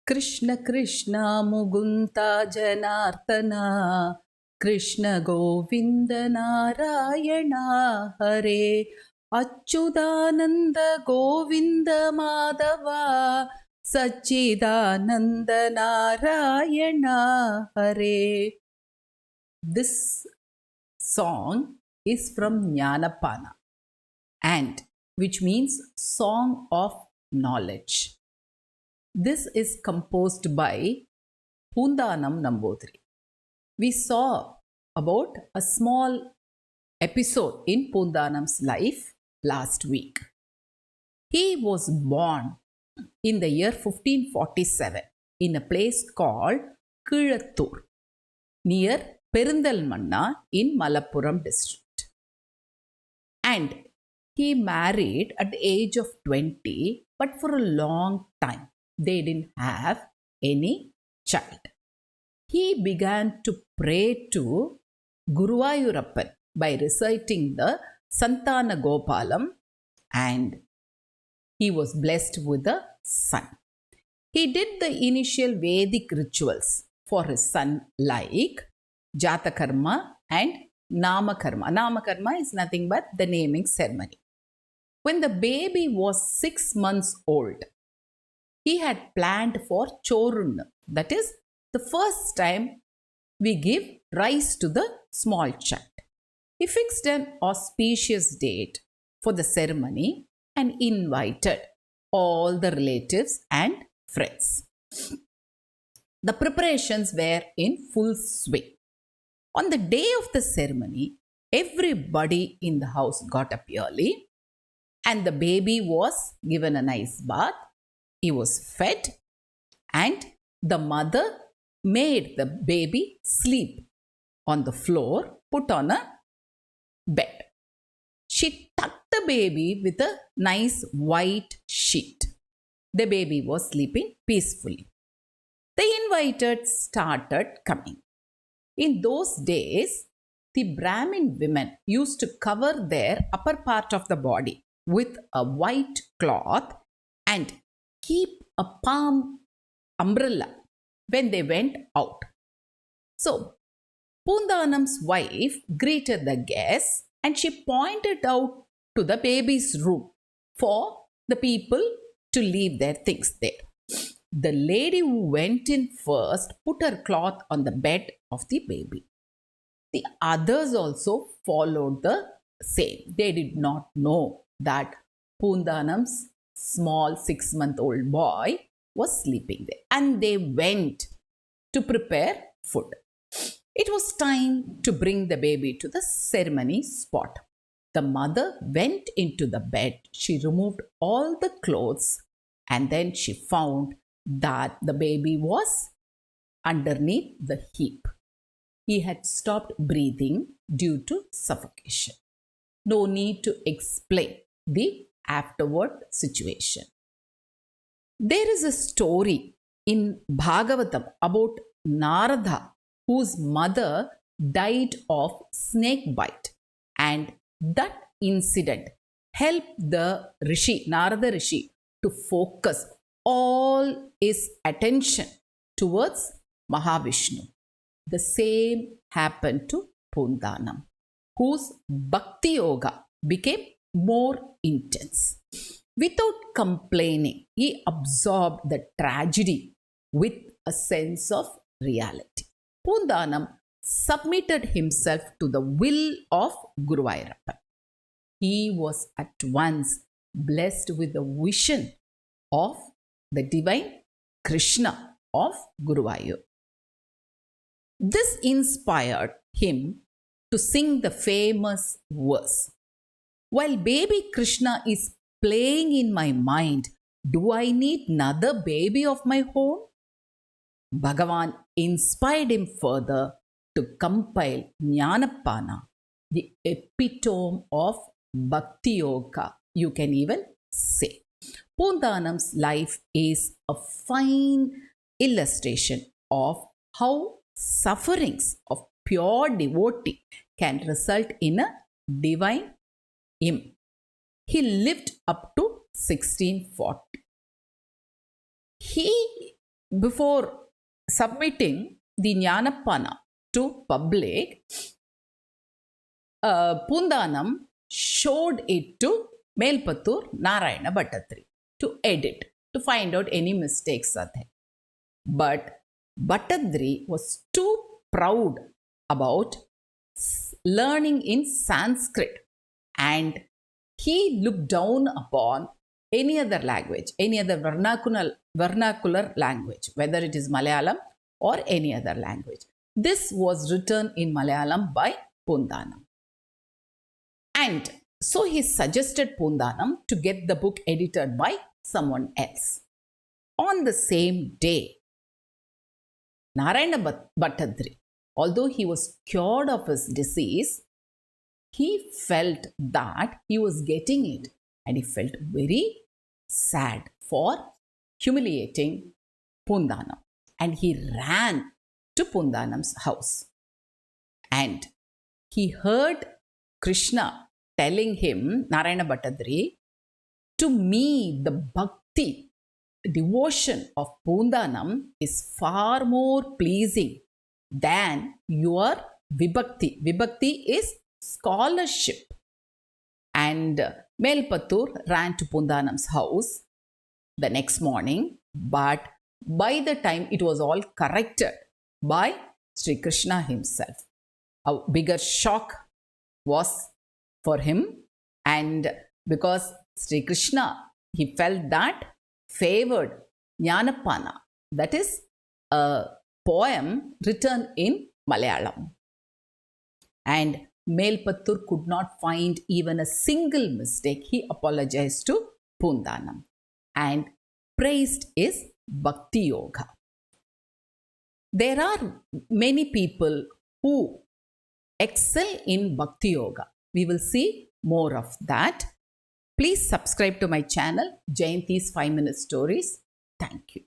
Krishna Krishna Mugunta Janardana Krishna Govinda Narayana Hare Achyutananda Govinda Madhava Sachidananda Narayana Hare. This song is from Jnanapana, and which means song of knowledge. This is composed by Poondanam Namboothiri. We saw about a small episode in Poondanam's life last week. He was born in the year 1547 in a place called Kilattur near Perindalmanna in Malappuram district. And he married at the age of 20, but for a long time they didn't have any child. He began to pray to Guruvayurappan by reciting the Santana Gopalam, and he was blessed with a son. He did the initial Vedic rituals for his son like Jatakarma and Namakarma. Namakarma is nothing but the naming ceremony. When the baby was 6 months old, he had planned for Chorunnu, that is, the first time we give rice to the small child. He fixed an auspicious date for the ceremony and invited all the relatives and friends. The preparations were in full swing. On the day of the ceremony, everybody in the house got up early, and the baby was given a nice bath. He was fed, and the mother made the baby sleep on the floor, put on a bed. She tucked the baby with a nice white sheet. The baby was sleeping peacefully. The invited started coming. In those days, the Brahmin women used to cover their upper part of the body with a white cloth and keep a palm umbrella when they went out. So, Poondanam's wife greeted the guests and she pointed out to the baby's room for the people to leave their things there. The lady who went in first put her cloth on the bed of the baby. The others also followed the same. They did not know that Poondanam's small 6-month-old boy was sleeping there, and they went to prepare food. It was time to bring the baby to the ceremony spot. The mother went into the bed. She removed all the clothes, and then she found that the baby was underneath the heap. He had stopped breathing due to suffocation. No need to explain the afterward situation. There is a story in Bhagavatam about Narada, whose mother died of snake bite, and that incident helped the Rishi, Narada Rishi, to focus all his attention towards Mahavishnu. The same happened to Poondanam, whose Bhakti Yoga became more intense. Without complaining, he absorbed the tragedy with a sense of reality. Poondanam submitted himself to the will of Guruvayurappan. He was at once blessed with the vision of the divine Krishna of Guruvayur. This inspired him to sing the famous verse, "While baby Krishna is playing in my mind, do I need another baby of my own?" Bhagavan inspired him further to compile Jnanapana, the epitome of Bhakti Yoga, you can even say. Poondanam's life is a fine illustration of how sufferings of pure devotee can result in a divine hymn. He lived up to 1640. He before submitting the Jnanapana to public, Pundanam showed it to Melpattur Narayana Bhattadri to edit, to find out any mistakes are there. But Bhattadri was too proud about learning in Sanskrit, and he looked down upon any other language, any other vernacular language, whether it is Malayalam or any other language. This was written in Malayalam by Pundanam. And so he suggested Pundanam to get the book edited by someone else. On the same day, Narayana Bhattadri, although he was cured of his disease, he felt that he was getting it, and he felt very sad for humiliating Pundanam. And he ran to Pundanam's house. And he heard Krishna telling him, Narayana Bhattadri, to me the bhakti, devotion of Pundanam is far more pleasing than your vibhakti. Vibhakti is scholarship. And Melpattur ran to Pundanam's house the next morning, but by the time it was all corrected by Sri Krishna himself. A bigger shock was for him, and because Sri Krishna, he felt that, favored Jnanapana, that is a poem written in Malayalam. And Melpattur could not find even a single mistake. He apologized to Pundanam and praised his Bhakti Yoga. There are many people who excel in Bhakti Yoga. We will see more of that. Please subscribe to my channel, Jayanthi's 5 Minute Stories. Thank you.